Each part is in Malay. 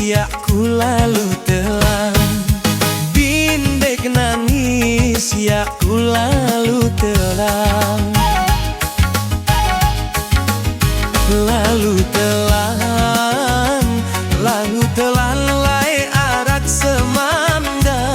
ya ku lalu telan. Bindek nangis ya ku lalu telan. Lalu telan, lalu telan lai arak semanda.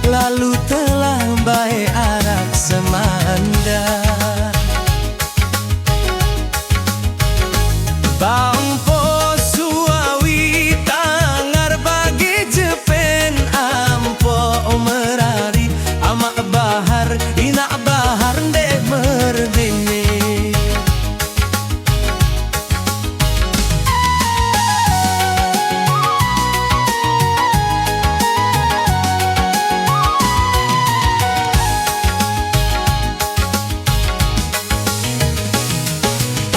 Lalu telan bae arak semanda. Bangpo suawi tangar bagi jepen ampo merari amak bahar ina bahar de merdene.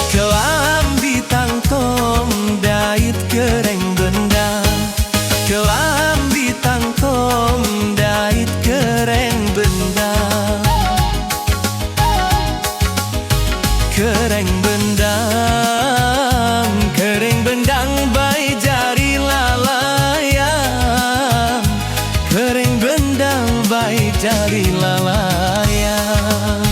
Kelambi tangkom dait kereng bendang. Kelambi tangkom dait kereng bendang. Kereng bendang, kereng bendang bai jari lalayam. Kereng bendang bai jari lalayam.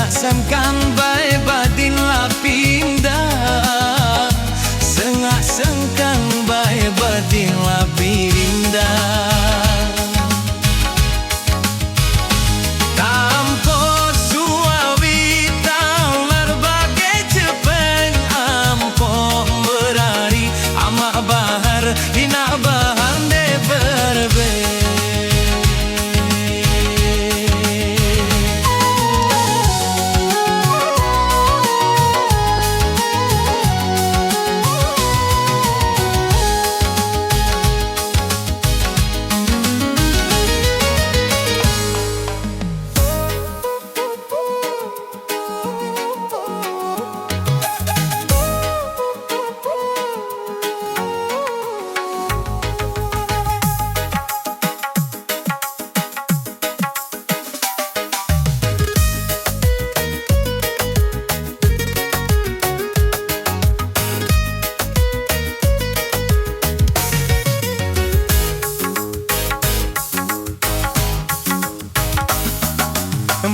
Sengkang bae badin lapinda. Sengak sengkang bae badin lapinda. Tampo suawi tangar bagai jepen ampo berari amak bahar ina bahar de berbe.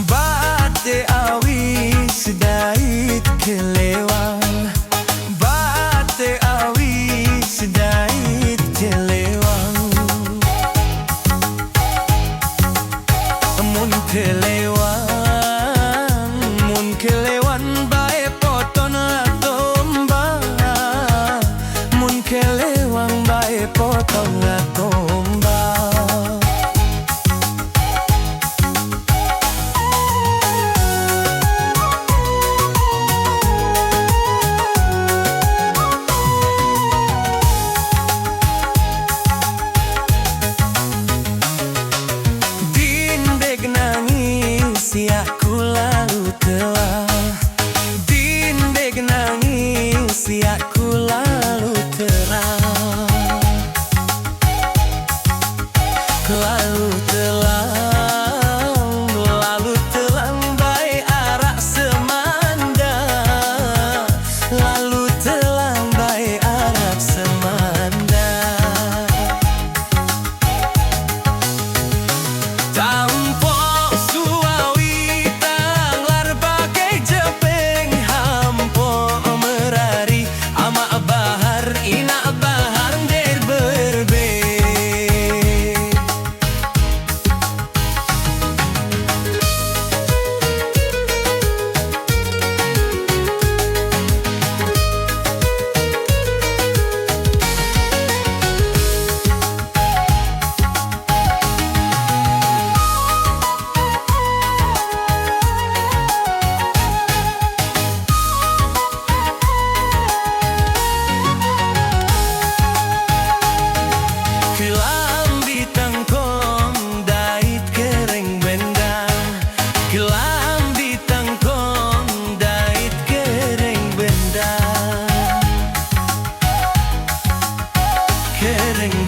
Bate awis dait kelewang. Bate awis dait kelewang. Mun kelewang, mun kelewang bae poton la domba. Mun kelewang bae poton la domba. Ya ku lalu telah. Dindek nangis ya ku lalu terang. Kering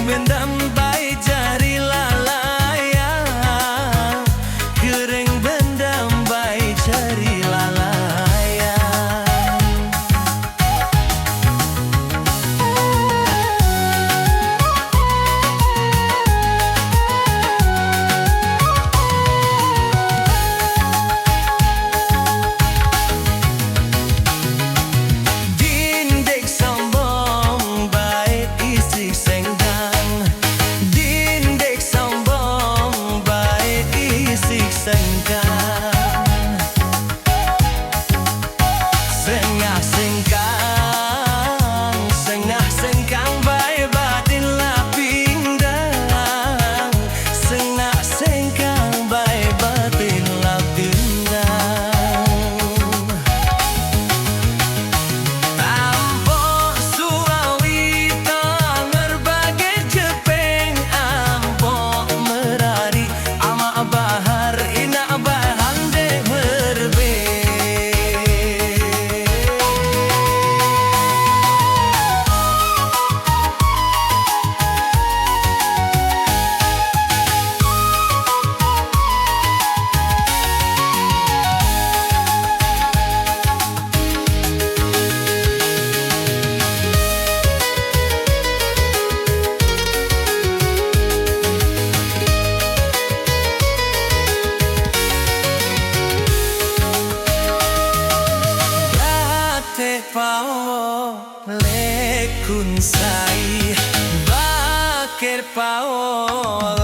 bendam baik jari lalaya. Kering bendam baik jari lalaya. Dindek sombong baik isi senggang. Dindek sombong baik isi senggang. Sengah sengkang baik batin lapindang. Sengah sengkang baik batin lapindang. Ampok Suawi tanger bagai jepeng. Ampok merari ama bahar ina bahan deh merbe. Te pao lekun sai bakir pao